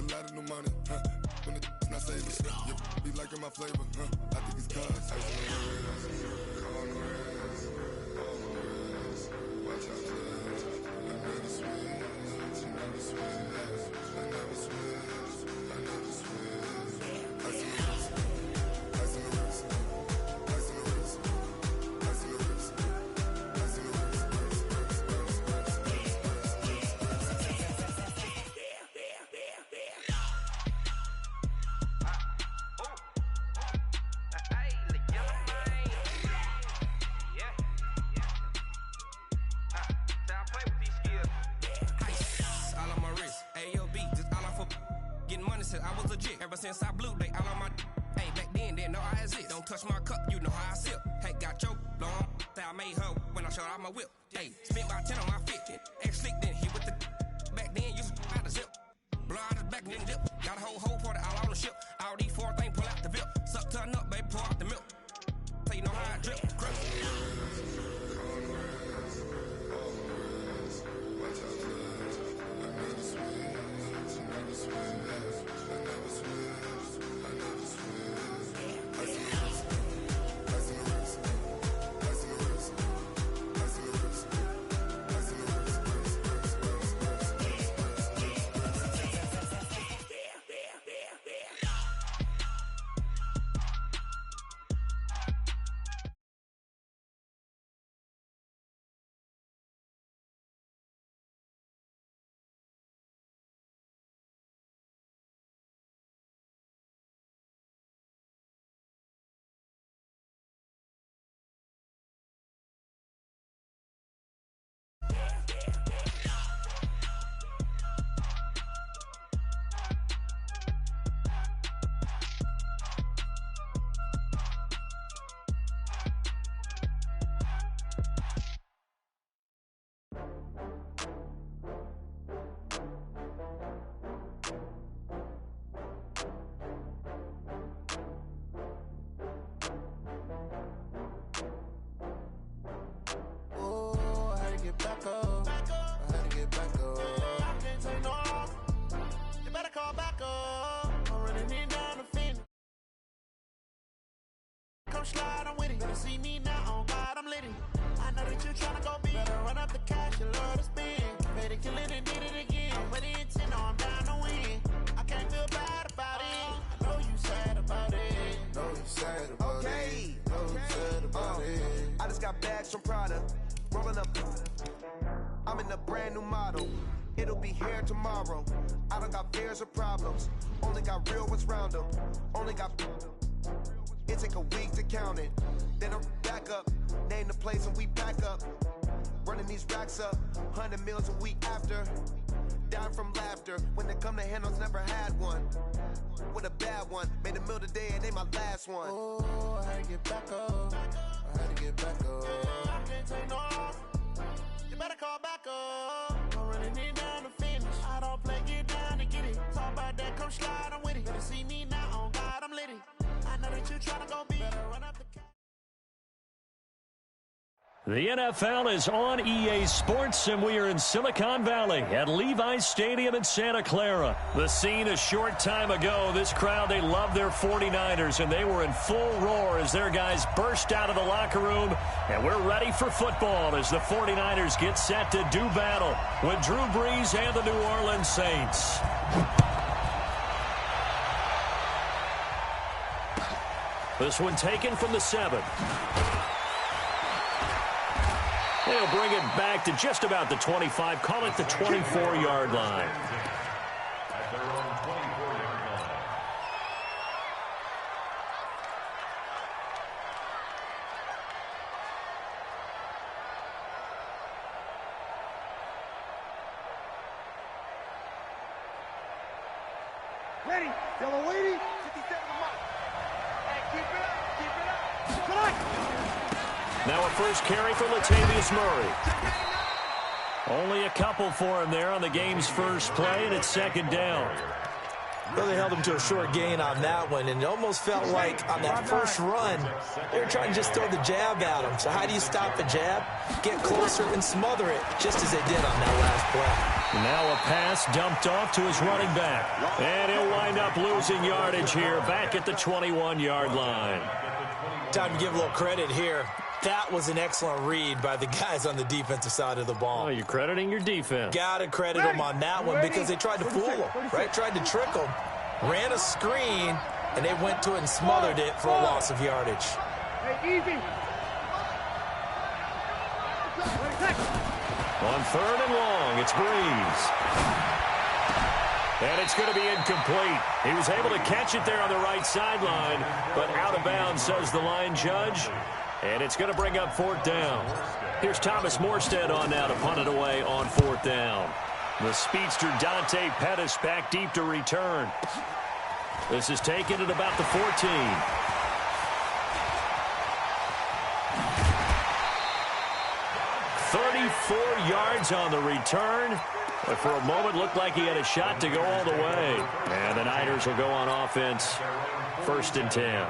a lot of new money, when it's not saving, you be liking my flavor, I think it's cause watch out, I never switch, I never switch. I was legit. Ever since I blew, they all on my hey, back then, didn't know I exist. Don't touch my cup, you know how I sip. Hey, got your long, I made her when I showed out my whip. Hey, spent about 10 on my fit. Ex-slick, then hit with the back then, used to out the zip. Blow out his back, then dip. Got a whole party all on the ship. All these four things, pull out the VIP. Suck, turn up, baby, pour out the milk. So you know how I drip. Watch out, I never switch, I never switch. Back up. I had to get back up. I can't take no off. You better call back up. I'm running in down the fence. Come slide, I'm with it. Better see me now, on God, I'm litty. I know that you tryna go big. Better run up the cash, you love to spend. Better kill it and did it again. I'm ready and 10, no, I'm down to win. I can't feel bad about it. I know you sad about it. Know you sad about it. Know you sad about it. I just got bags from Prada. Rolling up. I'm in a brand new model. It'll be here tomorrow. I don't got fears or problems. Only got real ones round them. Only got. It take a week to count it. Then I'm back up. Name the place and we back up. Running these racks up. 100 meals a week after. Down from laughter. When they come to handles, never had one. With a bad one. Made a meal today and they my last one. Oh, I had to get back up. I had to get back up. I can't take no off. You better call back up. I'm running in down the finish. I don't play, get down to get it. Talk about that, come slide, I'm with it. Better see me now, on God, I'm litty. I know that you tryna go big. Better run up the count. The NFL is on EA Sports, and we are in Silicon Valley at Levi's Stadium in Santa Clara. The scene a short time ago, this crowd, they love their 49ers, and they were in full roar as their guys burst out of the locker room, and we're ready for football as the 49ers get set to do battle with Drew Brees and the New Orleans Saints. This one taken from the 7. They'll bring it back to just about the 25. Call it the 24-yard line. At their own 24-yard line. Ready. Yellow waiting. 57 mark. Hey, keep it up. Keep it up. Good night. Now a first carry for Latavius Murray. Only a couple for him there on the game's first play, and it's second down. Really held him to a short gain on that one, and it almost felt like on that first run, they were trying to just throw the jab at him. So how do you stop the jab? Get closer and smother it, just as they did on that last play. Now a pass dumped off to his running back. And he'll wind up losing yardage here back at the 21-yard line. Time to give a little credit here. That was an excellent read by the guys on the defensive side of the ball. Oh, you're crediting your defense. Got to credit them on that one because they tried to fool them, right? Tried to trick them, ran a screen, and they went to it and smothered it for a loss of yardage. Hey, easy. On 3rd and long, it's Breeze. And it's going to be incomplete. He was able to catch it there on the right sideline, but out of bounds, says the line judge. And it's going to bring up 4th down. Here's Thomas Morstead on now to punt it away on 4th down. The speedster Dante Pettis back deep to return. This is taken at about the 14. "34 yards on the return. But for a moment, looked like he had a shot to go all the way. And the Niners will go on offense. 1st and 10.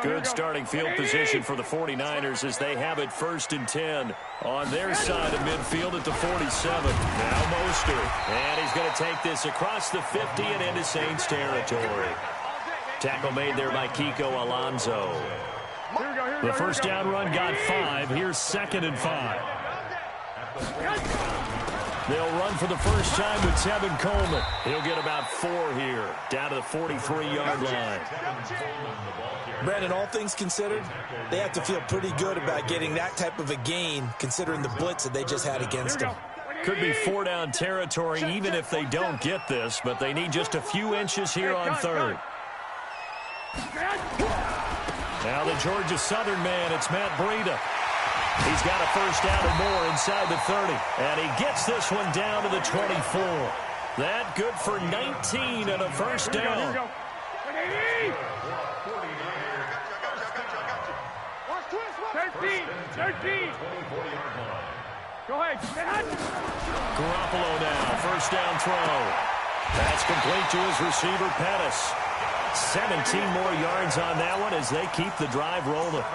Good starting field position for the 49ers as they have it 1st and 10 on their side of midfield at the 47. Now Mostert. And he's going to take this across the 50 and into Saints territory. Tackle made there by Kiko Alonso. The first down run got 5. Here's 2nd and 5. They'll run for the first time with Tevin Coleman. He'll get about 4 here, down to the 43-yard line. Brandon, all things considered, they have to feel pretty good about getting that type of a gain, considering the blitz that they just had against them. Could be 4-down territory even if they don't get this, but they need just a few inches here on 3rd. Now the Georgia Southern man, it's Matt Breida. He's got a first down or more inside the 30. And he gets this one down to the 24. That good for 19 and a first down. Go ahead. Garoppolo now, first down throw. That's complete to his receiver, Pettis. 17 more yards on that one as they keep the drive rolling.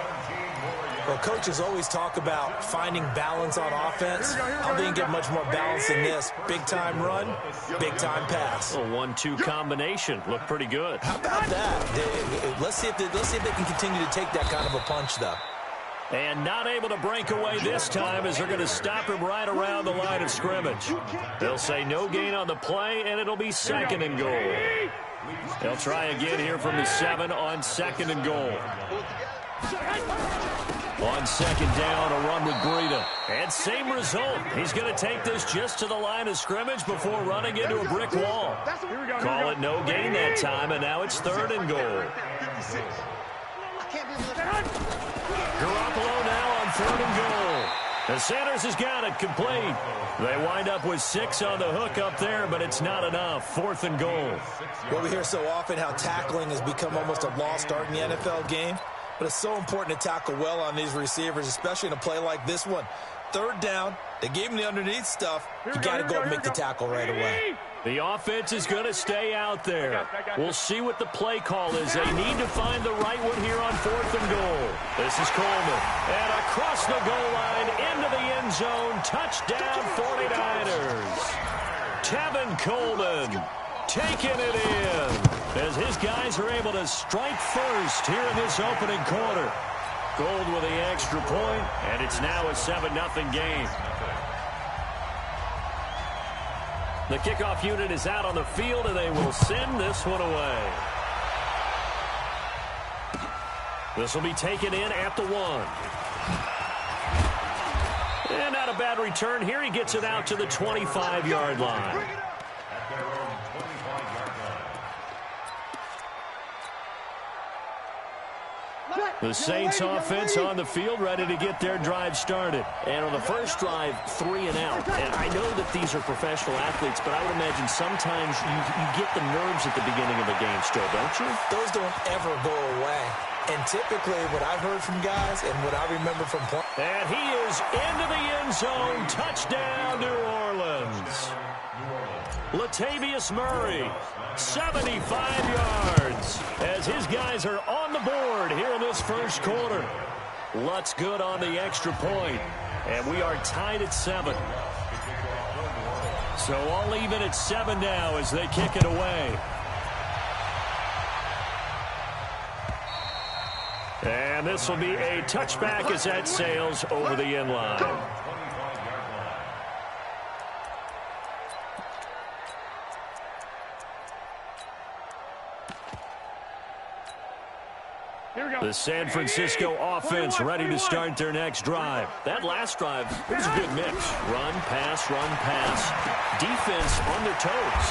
Well, coaches always talk about finding balance on offense. I didn't get much more balance than this. Big-time run, big-time pass. A 1-2 combination. Looked pretty good. How about that? Let's see if they can continue to take that kind of a punch, though. And not able to break away this time as they're going to stop him right around the line of scrimmage. They'll say no gain on the play, and it'll be 2nd and goal. They'll try again here from the 7 on 2nd and goal. On 2nd down, a run with Breida. And same result. He's going to take this just to the line of scrimmage before running into a brick wall. Call it no gain that time, and now it's 3rd and goal. Garoppolo now on 3rd and goal. And Sanders has got it complete. They wind up with 6 on the hook up there, but it's not enough. 4th and goal. Well, we hear so often how tackling has become almost a lost art in the NFL game. But it's so important to tackle well on these receivers, especially in a play like this one. 3rd down, they gave him the underneath stuff. You got to go and make the tackle right away. The offense is going to stay out there. We'll see what the play call is. They need to find the right one here on 4th and goal. This is Coleman. And across the goal line, into the end zone. Touchdown 49ers. Tevin Coleman taking it in as his guys are able to strike first here in this opening quarter. Gold with the extra point, and it's now a 7-0 game. The kickoff unit is out on the field, and they will send this one away. This will be taken in at the 1. And not a bad return here. He gets it out to the 25-yard line. The Saints offense on the field, ready to get their drive started. And on the first drive, 3 and out. And I know that these are professional athletes, but I would imagine sometimes you get the nerves at the beginning of a game still, don't you? Those don't ever go away. And typically what I've heard from guys and what I remember from playing. And he is into the end zone. Touchdown, New Orleans. Latavius Murray, 75 yards, as his guys are on the board here in this first quarter. Lutz good on the extra point. And we are tied at 7. So all even at 7 now as they kick it away. And this will be a touchback as that sails over the end line. The San Francisco offense ready to start their next drive. That last drive, it was a good mix. Run, pass, defense on their toes.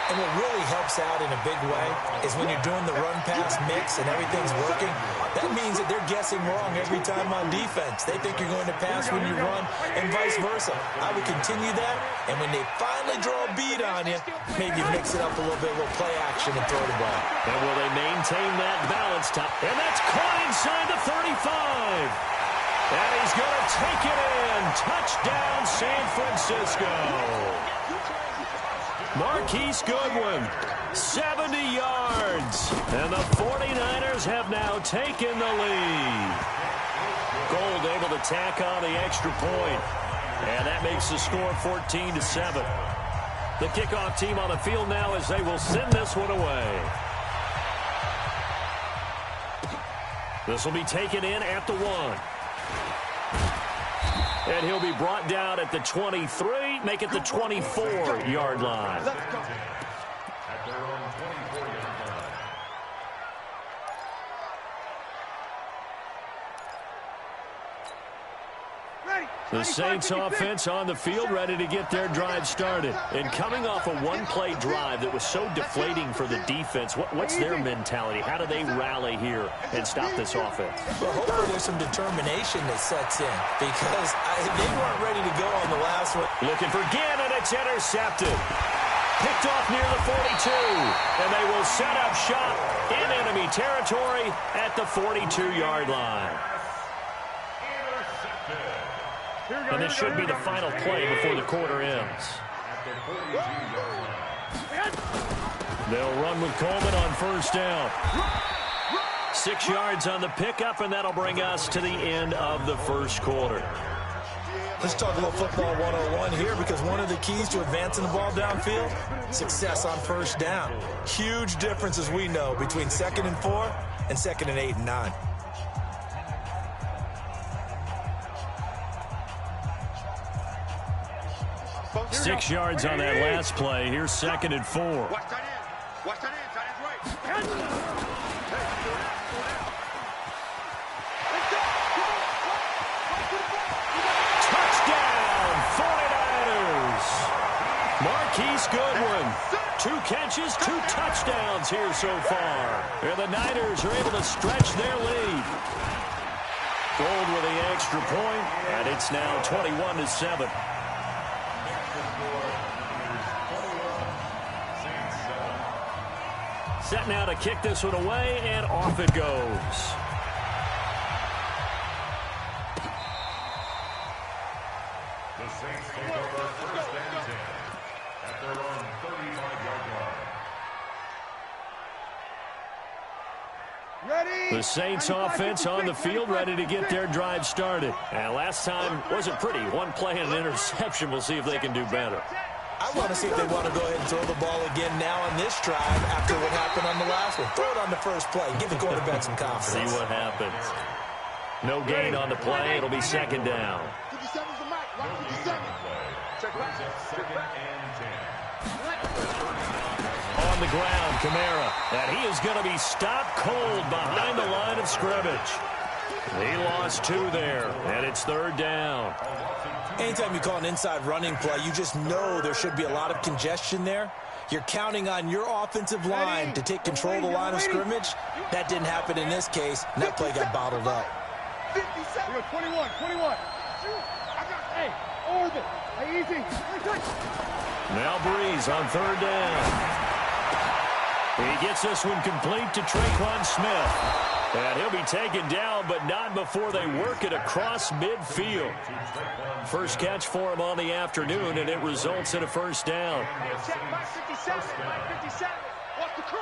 And what really helps out in a big way is when you're doing the run-pass mix and everything's working, that means that they're guessing wrong every time on defense. They think you're going to pass when you run and vice versa. I would continue that, and when they finally draw a beat on you, maybe mix it up a little bit with play action and throw the ball. And will they maintain that balance? And that's caught inside the 35. And he's going to take it in. Touchdown, San Francisco. Marquise Goodwin, 70 yards. And the 49ers have now taken the lead. Gold able to tack on the extra point. And that makes the score 14-7. The kickoff team on the field now as they will send this one away. This will be taken in at the 1. And he'll be brought down at the 23, make it the 24-yard line. At their own 24-yard line. The Saints offense on the field ready to get their drive started. And coming off a one-play drive that was so deflating for the defense, what's their mentality? How do they rally here and stop this offense? Well, hopefully there's some determination that sets in because they weren't ready to go on the last one. Looking for Gannon, it's intercepted. Picked off near the 42, and they will set up shop in enemy territory at the 42-yard line. And this should be the final play before the quarter ends. They'll run with Coleman on first down. 6 yards on the pickup, and that'll bring us to the end of the first quarter. Let's talk a little football 101 here because one of the keys to advancing the ball downfield, success on first down. Huge difference, as we know, between 2nd and 4 and 2nd and 8 and 9. Six yards on that last play. Here's 2nd and 4. Watch that in. Watch that in. That is right. Touchdown, 49ers. Marquise Goodwin. 2 catches, 2 touchdowns here so far. And the Niners are able to stretch their lead. Gold with the extra point, and it's now 21-7. Set now to kick this one away, and off it goes. The Saints take over 1st and 10 at their own 35-yard line. The Saints offense on the field ready to get their drive started. And last time wasn't pretty. One play and an interception. We'll see if they can do better. I want to see if they want to go ahead and throw the ball again now on this drive after what happened on the last one. Throw it on the first play. Give the quarterback some confidence. See what happens. No gain on the play. It'll be 2nd down. 57's the mic. Watch 57. Check back. 2nd and 10. On the ground, Kamara. And he is going to be stopped cold behind the line of scrimmage. He lost 2 there, and it's 3rd down. Anytime you call an inside running play, you just know there should be a lot of congestion there. You're counting on your offensive line to take control of the line of scrimmage. That didn't happen in this case, and that play got bottled up. 57. 21. Hey, orbit. Hey, easy. Now Breeze on 3rd down. He gets this one complete to Traquan Smith. And he'll be taken down, but not before they work it across midfield. First catch for him on the afternoon, and it results in a 1st down. Check back 57. 57. Watch the curl.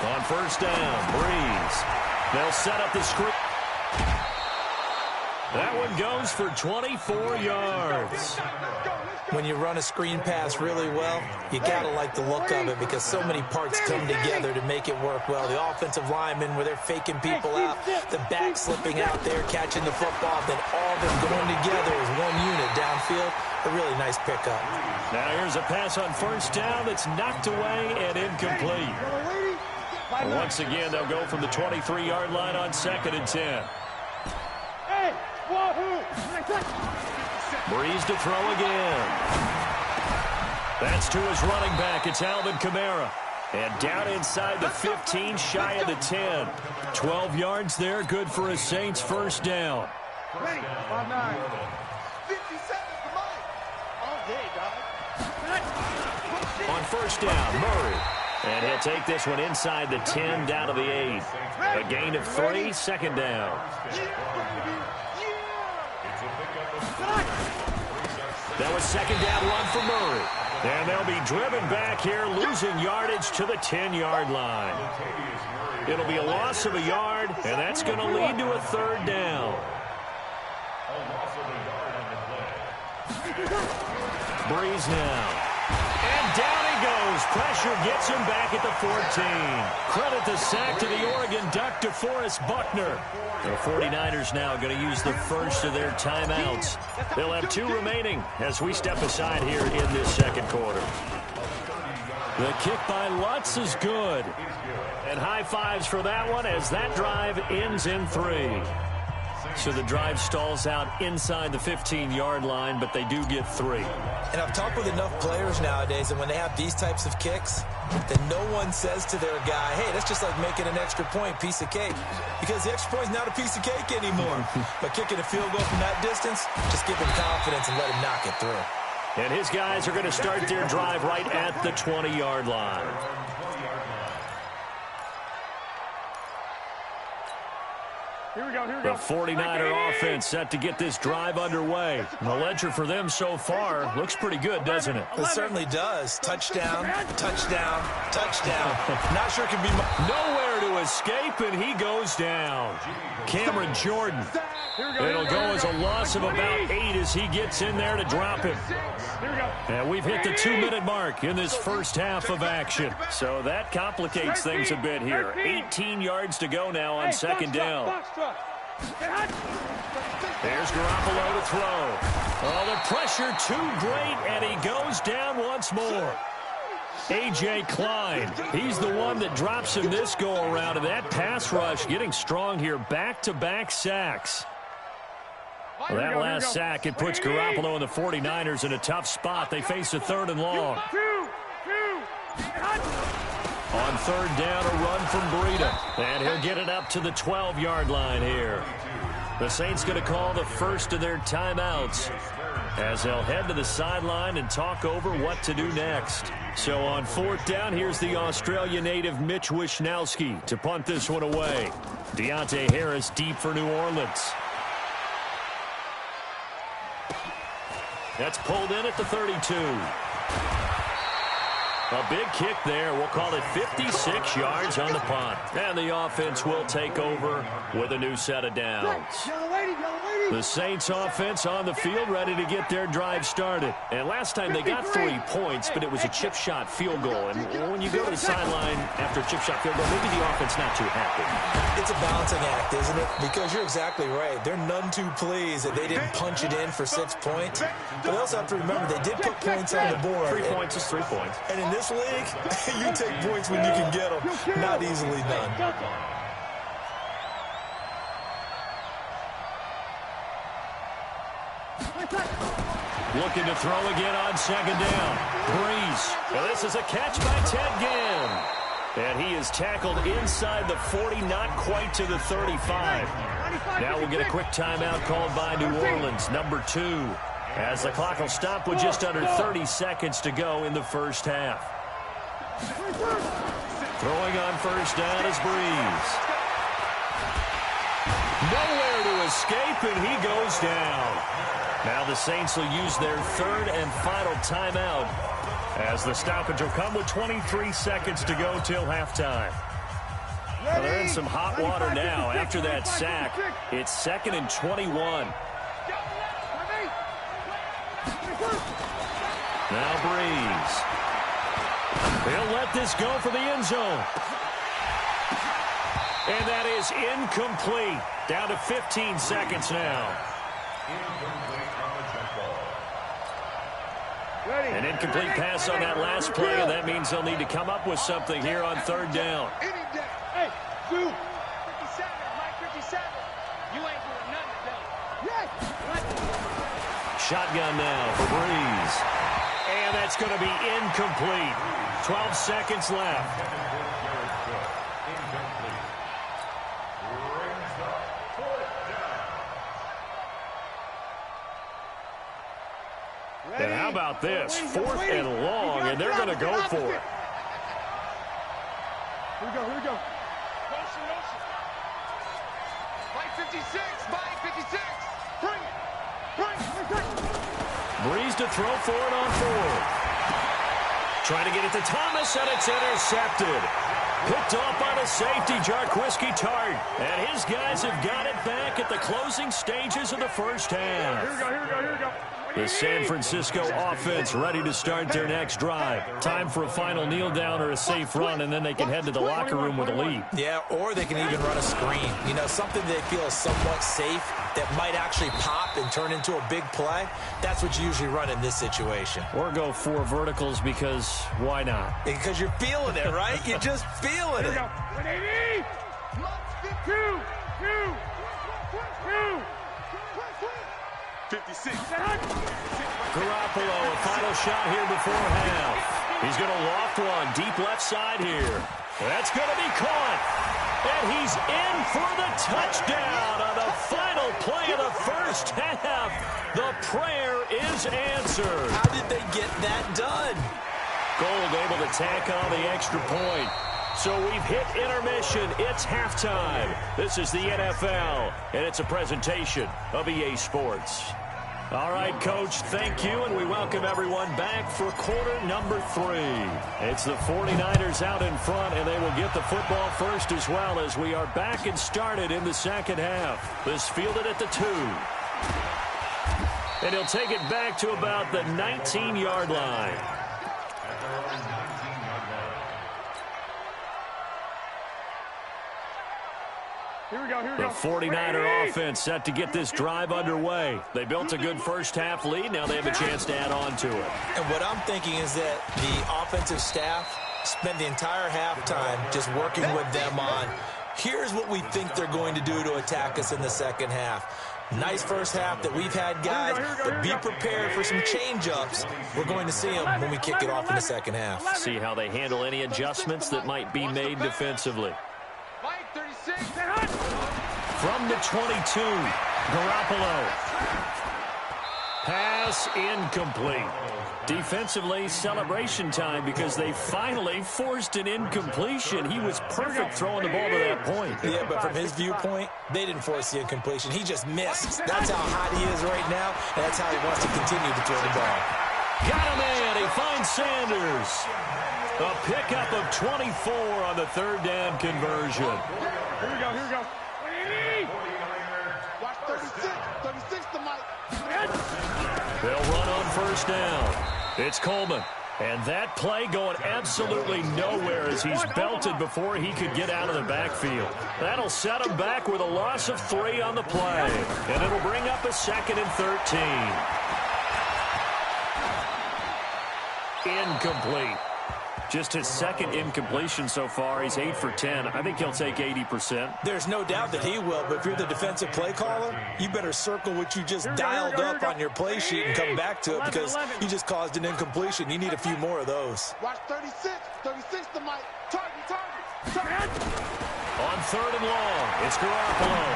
On 1st down, Breeze. They'll set up the screen. That one goes for 24 yards. When you run a screen pass really well, you got to like the look of it because so many parts come together to make it work well. The offensive linemen where they're faking people out, the back slipping out there, catching the football, then all of them going together as one unit downfield. A really nice pickup. Now here's a pass on first down that's knocked away and incomplete. Once again, they'll go from the 23-yard line on 2nd and 10. Breeze to throw again. That's to his running back. It's Alvin Kamara. And down inside the 15, shy of the 10. 12 yards there, good for a Saints first down. Ready, 5-9. 50 seconds to mine. All day, dog. On first down, Murray. And he'll take this one inside the 10, down to the 8. A gain of 3, second down. That was second down run for Murray. And they'll be driven back here, losing yardage to the 10-yard line. It'll be a loss of a yard, and that's going to lead to a third down. Breeze now. And down he goes. Pressure gets him back at the 14. Credit the sack to the Oregon Duck, DeForest Buckner. The 49ers now going to use the first of their timeouts. They'll have 2 remaining as we step aside here in this second quarter. The kick by Lutz is good. And high fives for that one as that drive ends in 3. So the drive stalls out inside the 15-yard line, but they do get 3. And I've talked with enough players nowadays, and when they have these types of kicks, then no one says to their guy, hey, that's just like making an extra point, piece of cake. Because the extra point is not a piece of cake anymore. But kicking a field goal from that distance, just give him confidence and let him knock it through. And his guys are going to start their drive right at the 20-yard line. Here we go. The 49er offense set to get this drive underway. The ledger for them so far looks pretty good, doesn't it? It certainly does. Touchdown, touchdown, touchdown. Not sure it can be nowhere to escape, and he goes down. Cameron Jordan. It'll go as a loss of about 8 as he gets in there to drop him. And we've hit the 2-minute mark in this first half of action. So that complicates things a bit here. 18 yards to go now on second down. There's Garoppolo to throw. Oh, the pressure too great, and he goes down once more. A.J. Klein, he's the one that drops him this go-around, and that pass rush getting strong here. Back-to-back sacks. Well, that last sack, it puts Garoppolo and the 49ers in a tough spot. They face a 3rd and long. On 3rd down, a run from Breida. And he'll get it up to the 12-yard line here. The Saints going to call the first of their timeouts as they'll head to the sideline and talk over what to do next. So on 4th down, here's the Australia native Mitch Wishnowsky to punt this one away. Deontay Harris deep for New Orleans. That's pulled in at the 32. A big kick there. We'll call it 56 yards on the punt. And the offense will take over with a new set of downs. The Saints offense on the field ready to get their drive started. And last time they got 3 points, but it was a chip shot field goal. And when you go to the sideline after a chip shot field goal, maybe the offense not too happy. It's a balancing act, isn't it? Because you're exactly right. They're none too pleased that they didn't punch it in for 6 points. But they also have to remember they did put points on the board. 3 points is 3 points. And in this league, you take points when you can get them. Not easily done. Looking to throw again on 2nd down. Breeze. Now this is a catch by Ted Ginn. And he is tackled inside the 40, not quite to the 35. Now we'll get a quick timeout called by New Orleans, number 2. As the clock will stop with just under 30 seconds to go in the first half. Throwing on first down is Breeze. Nowhere to escape, and he goes down. Now the Saints will use their 3rd and final timeout as the stoppage will come with 23 seconds to go till halftime. Well, they're in some hot water now. After that sack, it's 2nd and 21. Now Breeze. He'll let this go for the end zone. And that is incomplete. Down to 15 seconds now. An incomplete pass on that last play, and that means they'll need to come up with something here on 3rd down. Hey, 57, Mike 57. You ain't doing nothing today. Yes. Shotgun now for Breeze. And that's going to be incomplete. 12 seconds left. And how about this? 4th and long, and they're going to go for it. Here we go. Motion. Mike 56, Mike 56. Bring it. Breeze to throw for it on 4th. Trying to get it to Thomas, and it's intercepted. Picked off by the safety, Jarquiski Tart. And his guys have got it back at the closing stages of the first half. Here we go. The San Francisco offense ready to start their next drive. Time for a final kneel down or a safe run, and then they can head to the locker room with a lead. Yeah, or they can even run a screen. You know, something they feel is somewhat safe that might actually pop and turn into a big play. That's what you usually run in this situation. Or go 4 verticals because why not? Because you're feeling it, right? You're just feeling it. 56. Garoppolo, a final shot here before half. He's going to loft one deep left side here. That's going to be caught. And he's in for the touchdown on the final play of the first half. The prayer is answered. How did they get that done? Gold able to tack on the extra point. So we've hit intermission. It's halftime. This is the NFL, and it's a presentation of EA Sports. All right, Coach, thank you, and we welcome everyone back for quarter number 3. It's the 49ers out in front, and they will get the football first as well as we are back and started in the second half. This fielded at the 2. And he'll take it back to about the 19-yard line. Here we go. The 49er offense set to get this drive underway. They built a good first half lead. Now they have a chance to add on to it. And what I'm thinking is that the offensive staff spent the entire halftime just working with them on, here's what we think they're going to do to attack us in the second half. Nice first half that we've had, guys, but be prepared for some change-ups. We're going to see them when we kick it off in the second half. See how they handle any adjustments that might be made defensively. Mike 36. From the 22, Garoppolo. Pass incomplete. Defensively, celebration time because they finally forced an incompletion. He was perfect throwing the ball to that point. Yeah, but from his viewpoint, they didn't force the incompletion. He just missed. That's how hot he is right now, and that's how he wants to continue to throw the ball. Got him in. He finds Sanders. A pickup of 24 on the 3rd down conversion. Here we go. Watch 36 to Mike. They'll run on first down. It's Coleman. And that play going absolutely nowhere as he's belted before he could get out of the backfield. That'll set him back with a loss of 3 on the play. And it'll bring up a 2nd and 13. Incomplete. Just his 2nd incompletion so far. He's 8 for 10. I think he'll take 80%. There's no doubt that he will, but if you're the defensive play caller, you better circle what you just dialed up on your play sheet and come back to it because you just caused an incompletion. You need a few more of those. Watch 36 to Mike. Target. On 3rd and long, it's Garoppolo.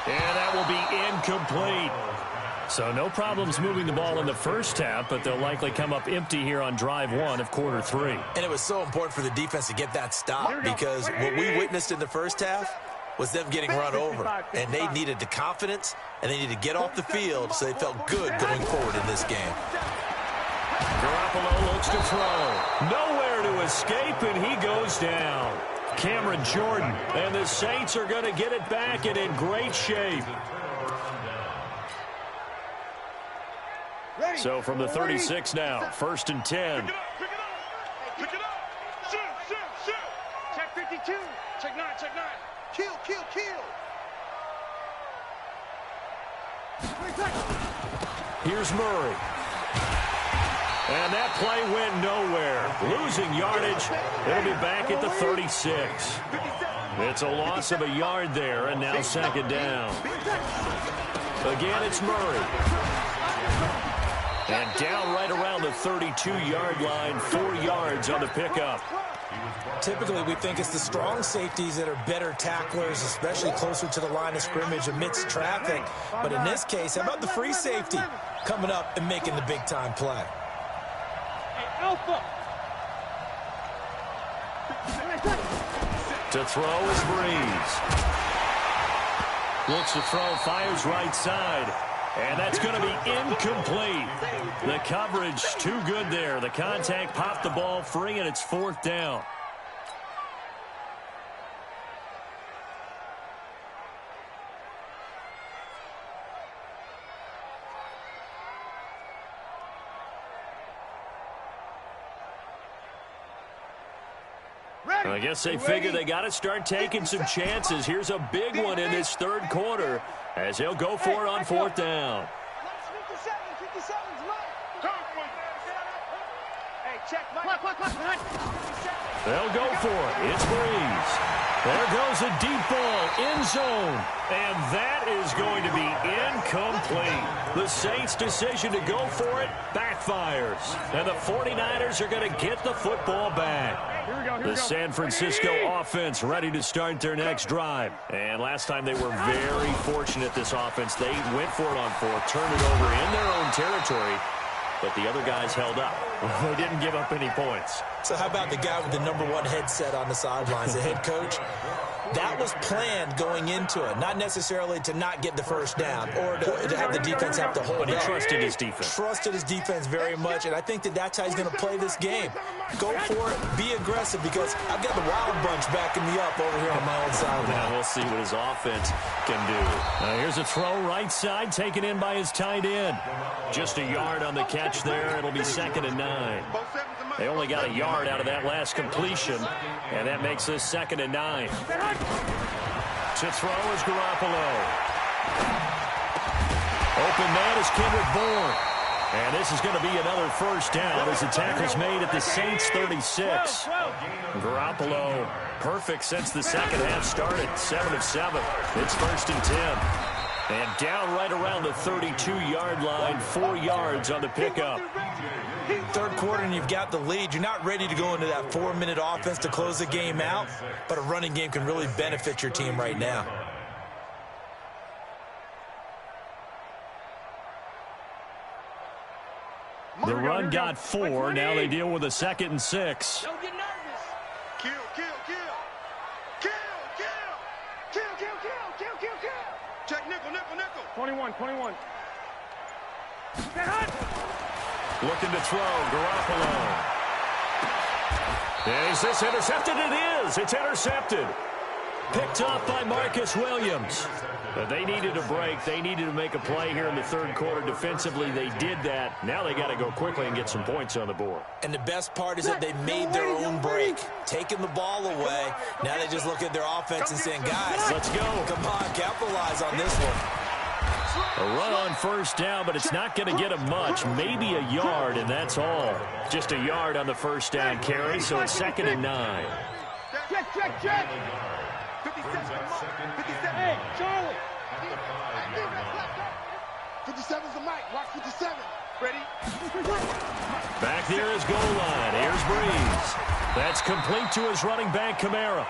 And that will be incomplete. So no problems moving the ball in the first half, but they'll likely come up empty here on drive 1 of quarter 3. And it was so important for the defense to get that stop because what we witnessed in the first half was them getting run over. And they needed the confidence, and they needed to get off the field so they felt good going forward in this game. Garoppolo looks to throw. Nowhere to escape, and he goes down. Cameron Jordan. And the Saints are going to get it back and in great shape. So from the 36 now, 1st and 10. Pick it up. Shoot. Check 52. Check 9. Kill. Here's Murray. And that play went nowhere. Losing yardage. It'll be back at the 36. It's a loss of a yard there, and now 2nd down. Again, it's Murray. And down right around the 32-yard line, 4 yards on the pickup. Typically, we think it's the strong safeties that are better tacklers, especially closer to the line of scrimmage amidst traffic. But in this case, how about the free safety coming up and making the big-time play? Alpha. To throw is Breeze. Looks to throw, fires right side. And that's going to be incomplete. The coverage too good there. The contact popped the ball free, and it's 4th down. I guess they figure they got to start taking some chances. Here's a big one in this 3rd quarter as they'll go for it on 4th down. 57's Mike. Hey, check Mike. They'll go for it. It's Breeze. There goes a deep ball, end zone. And that is going to be incomplete. The Saints' decision to go for it backfires. And the 49ers are going to get the football back. The San Francisco offense ready to start their next drive. And last time they were very fortunate, this offense. They went for it on 4th, turned it over in their own territory, but the other guys held up. They didn't give up any points. So how about the guy with the #1 headset on the sidelines, the head coach? That was planned going into it, not necessarily to not get the first down or to have the defense have to hold But he up. trusted his defense. Trusted his defense very much, and I think that's how he's going to play this game. Go for it, be aggressive, because I've got the wild bunch backing me up over here on my own sideline. Now we'll see what his offense can do. Here's a throw right side, taken in by his tight end. Just a yard on the catch there. It'll be 2nd and 9. They only got a yard out of that last completion, and that makes this 2nd and 9. To throw is Garoppolo. Open man is Kendrick Bourne. And this is going to be another 1st down as the tackle's made at the Saints' 36. Garoppolo, perfect since the 2nd half started, 7 of 7. It's 1st and 10. And down right around the 32-yard line, 4 yards on the pickup. 3rd quarter and you've got the lead. You're not ready to go into that 4-minute offense to close the game out, but a running game can really benefit your team right now. The run got 4. Now they deal with a 2nd and 6. Don't get nervous. Kill. 21. Looking to throw, Garoppolo. Is this intercepted? It is. It's intercepted. Picked off by Marcus Williams. But they needed a break. They needed to make a play here in the 3rd quarter. Defensively, they did that. Now they got to go quickly and get some points on the board. And the best part is that they made their own break, taking the ball away. Now they just look at their offense and saying, guys, let's go. Come on, capitalize on this one. A run on 1st down, but it's not going to get him much. Maybe a yard, and that's all. Just a yard on the 1st down carry, so it's 2nd and 9. Check. 57. Hey, Charlie. 57's the mic. Watch 57. Ready? Back there is goal line. Here's Breeze. That's complete to his running back, Kamara.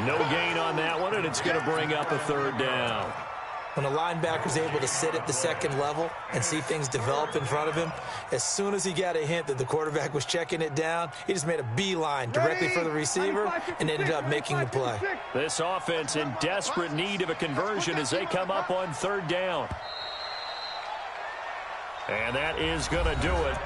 No gain on that one, and it's going to bring up a 3rd down. When a linebacker's able to sit at the 2nd level and see things develop in front of him, as soon as he got a hint that the quarterback was checking it down, he just made a beeline directly for the receiver and ended up making the play. This offense in desperate need of a conversion as they come up on 3rd down. And that is going to do it.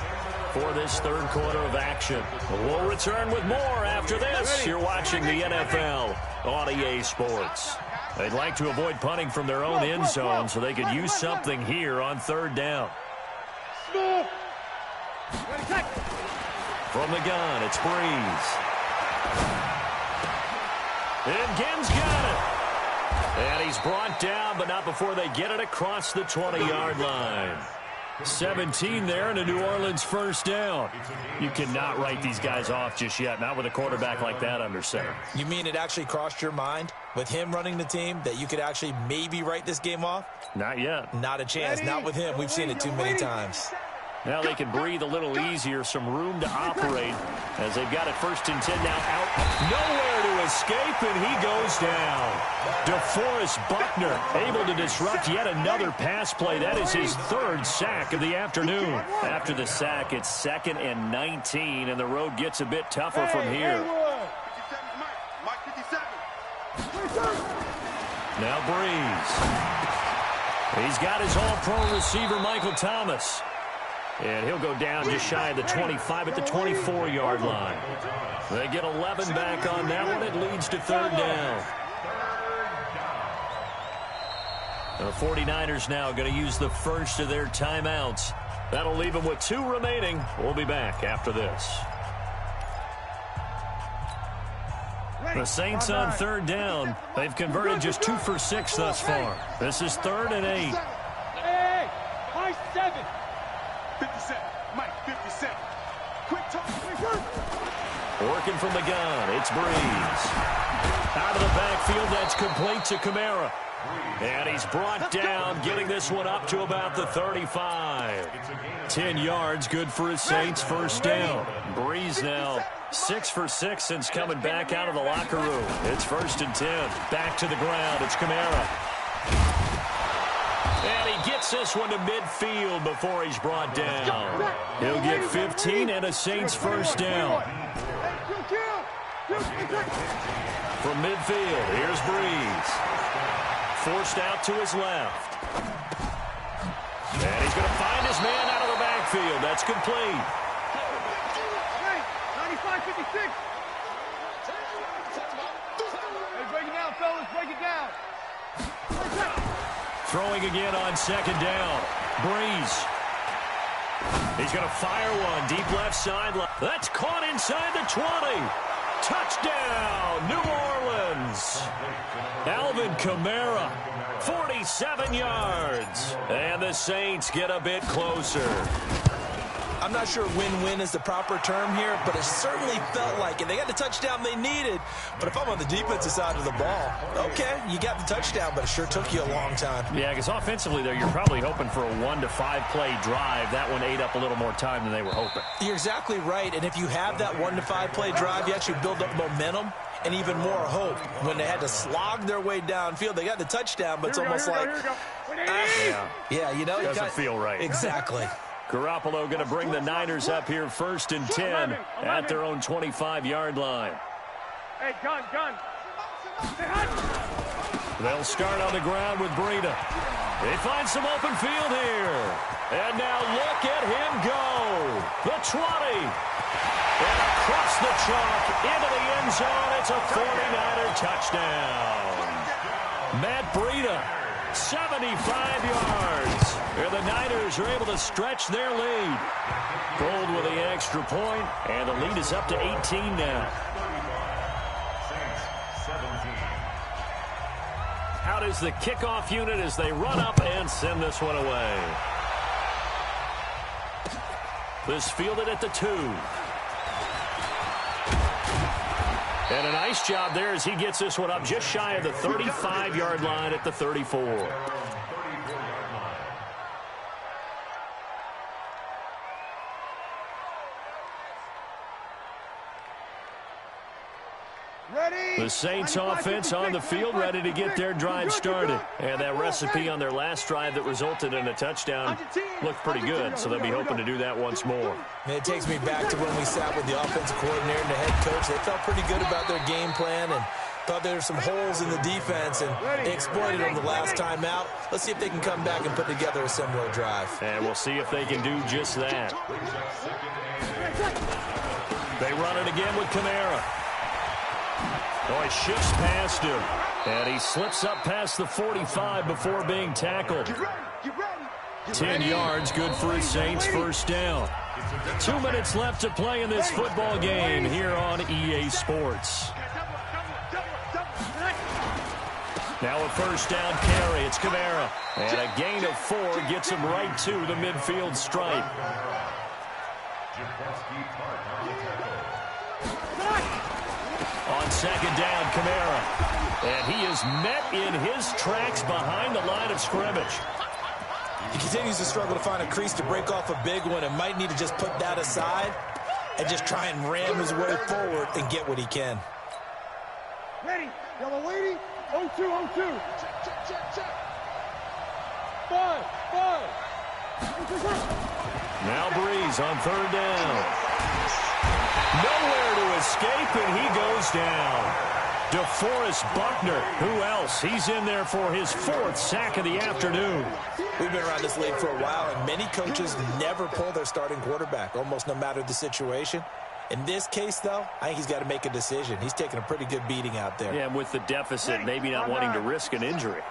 for this third quarter of action. We'll return with more after this. You're watching the NFL on EA Sports. They'd like to avoid punting from their own end zone so they could use something here on third down. From the gun, it's Breeze. And Ginn's got it. And he's brought down, but not before they get it across the 20-yard line. 17 there and a New Orleans first down. You cannot write these guys off just yet, not with a quarterback like that under center. You mean it actually crossed your mind with him running the team that you could actually maybe write this game off? Not yet. Not a chance. Not with him. We've seen it too many times. Now they can breathe a little easier, some room to operate as they've got it 1st and 10 now out. Nowhere to escape, and he goes down. DeForest Buckner able to disrupt yet another pass play. That is his 3rd sack of the afternoon. After the sack, it's 2nd and 19, and the road gets a bit tougher from here. Now Breeze. He's got his all-pro receiver, Michael Thomas. And he'll go down just shy of the 25 at the 24-yard line. They get 11 back on that one. It leads to 3rd down. The 49ers now going to use the first of their timeouts. That'll leave them with 2 remaining. We'll be back after this. The Saints on 3rd down. They've converted just 2 for 6 thus far. This is 3rd and 8. Hey, 5-7. 57. Mike, 57. Quick talk. Working from the gun, it's Breeze. Out of the backfield, that's complete to Kamara. And he's brought down, getting this one up to about the 35. 10 yards, good for his Saints, first down. Breeze now 6 for 6 since coming back out of the locker room. It's 1st and 10. Back to the ground, it's Kamara. And he gets this one to midfield before he's brought down. He'll get 15 and a Saints first down. From midfield, here's Breeze. Forced out to his left. And he's going to find his man out of the backfield. That's complete. 95-56. Hey, break it down, fellas. Break it down. Throwing again on 2nd down. Breeze. He's going to fire one deep left sideline. That's caught inside the 20. Touchdown, New Orleans. Alvin Kamara, 47 yards. And the Saints get a bit closer. I'm not sure win-win is the proper term here, but it certainly felt like it. They got the touchdown they needed. But if I'm on the defensive side of the ball, okay, you got the touchdown, but it sure took you a long time. Yeah, because offensively there, you're probably hoping for a 1 to 5 play drive. That one ate up a little more time than they were hoping. You're exactly right, and if you have that 1 to 5 play drive, you actually build up momentum and even more hope. When they had to slog their way downfield, they got the touchdown, but it's almost like, yeah, you know. Doesn't feel right. Exactly. Garoppolo going to bring the Niners up here 1st and 10 at their own 25-yard line. Hey, gun. They'll start on the ground with Breida. They find some open field here. And now look at him go. The 20. And across the chalk into the end zone. It's a 49er touchdown. Matt Breida, 75 yards. And the Niners are able to stretch their lead. Gold with the extra point, and the lead is up to 18 now. Out is the kickoff unit as they run up and send this one away. This fielded at the 2. And a nice job there as he gets this one up just shy of the 35-yard line at the 34. The Saints offense on the field, ready to get their drive started. And that recipe on their last drive that resulted in a touchdown looked pretty good, so they'll be hoping to do that once more. And it takes me back to when we sat with the offensive coordinator and the head coach. They felt pretty good about their game plan, and Thought there were some holes in the defense, and they exploited them the last time out. Let's see if they can come back and put together a similar drive. And we'll see if they can do just that. They run it again with Kamara. Oh, he shifts past him. And he slips up past the 45 before being tackled. 10 yards, good for his Saints, first down. 2 minutes left to play in this football game here on EA Sports. Now a first down carry. It's Kamara. And a gain of 4 gets him right to the midfield stripe. On second down, Kamara. And he is met in his tracks behind the line of scrimmage. He continues to struggle to find a crease to break off a big one and might need to just put that aside and just try and ram his way forward and get what he can. Ready, yellow lady, 0-2-0-2. Check. 5. Now Breeze on third down. Nowhere to escape, and he goes down. DeForest Buckner, who else? He's in there for his 4th sack of the afternoon. We've been around this league for a while, and many coaches never pull their starting quarterback, almost no matter the situation. In this case, though, I think he's got to make a decision. He's taking a pretty good beating out there. Yeah, and with the deficit, maybe not wanting to risk an injury.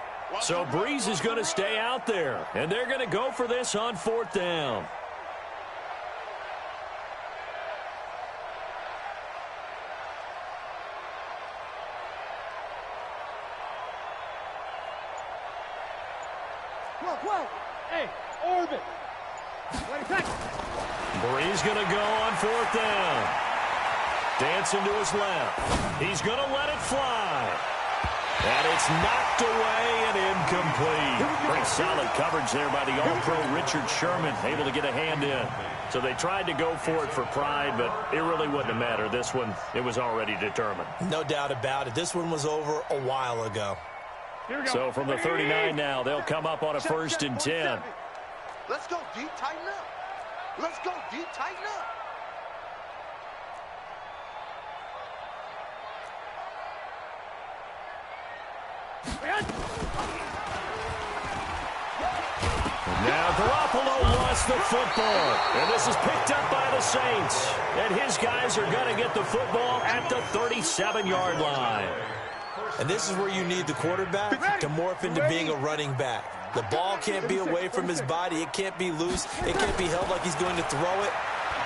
So Breeze is going to stay out there, and they're going to go for this on 4th down. Well. Hey, orbit. Breeze going to go on 4th down. Dancing to his left. He's going to let it fly. And it's knocked away and incomplete. Pretty solid coverage there by the All-Pro Richard Sherman, able to get a hand in. So they tried to go for it for pride, but it really wouldn't have mattered. This one, it was already determined. No doubt about it. This one was over a while ago. So from the 39 now, they'll come up on a 1st and 10. Let's go deep, tighten up. Let's go deep, tighten up. Now Garoppolo lost the football, and this is picked up by the Saints. And his guys are going to get the football at the 37-yard line. And this is where you need the quarterback to morph into being a running back. The ball can't be away from his body. It can't be loose. It can't be held like he's going to throw it.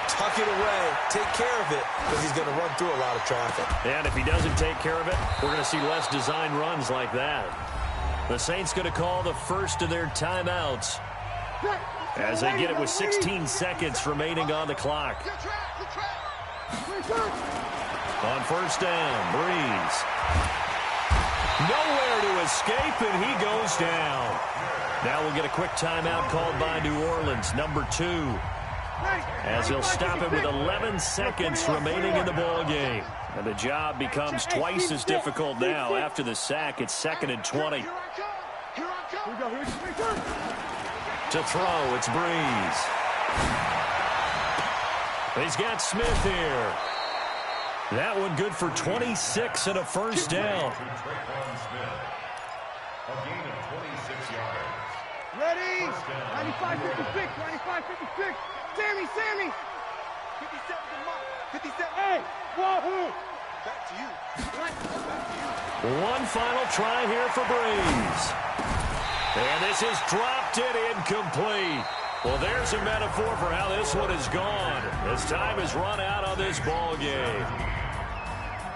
Tuck it away. Take care of it, because he's going to run through a lot of traffic. And if he doesn't take care of it, we're going to see less design runs like that. The Saints going to call the first of their timeouts as they get it with 16 seconds remaining on the clock. On 1st down, Breeze. Nowhere to escape, and he goes down. Now we'll get a quick timeout called by New Orleans, number 2, as he'll stop it with 11 seconds remaining in the ball game. And the job becomes twice as difficult now. After the sack, it's 2nd and 20. To throw, it's Breeze. He's got Smith here. That one good for 26 and a 1st down. Ready? 95-56, 95-56. Sammy. 57 to Mike. 57. Hey, wahoo. Back to you. One final try here for Breeze. And this is dropped it incomplete. Well, there's a metaphor for how this one is gone. As time has run out on this ball game.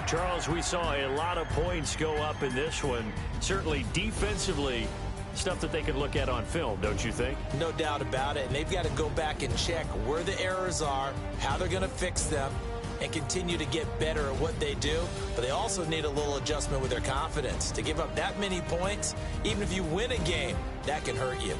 Charles, we saw a lot of points go up in this one. Certainly defensively, stuff that they can look at on film, don't you think? No doubt about it. And they've got to go back and check where the errors are, how they're going to fix them, and continue to get better at what they do. But they also need a little adjustment with their confidence. To give up that many points, even if you win a game, that can hurt you.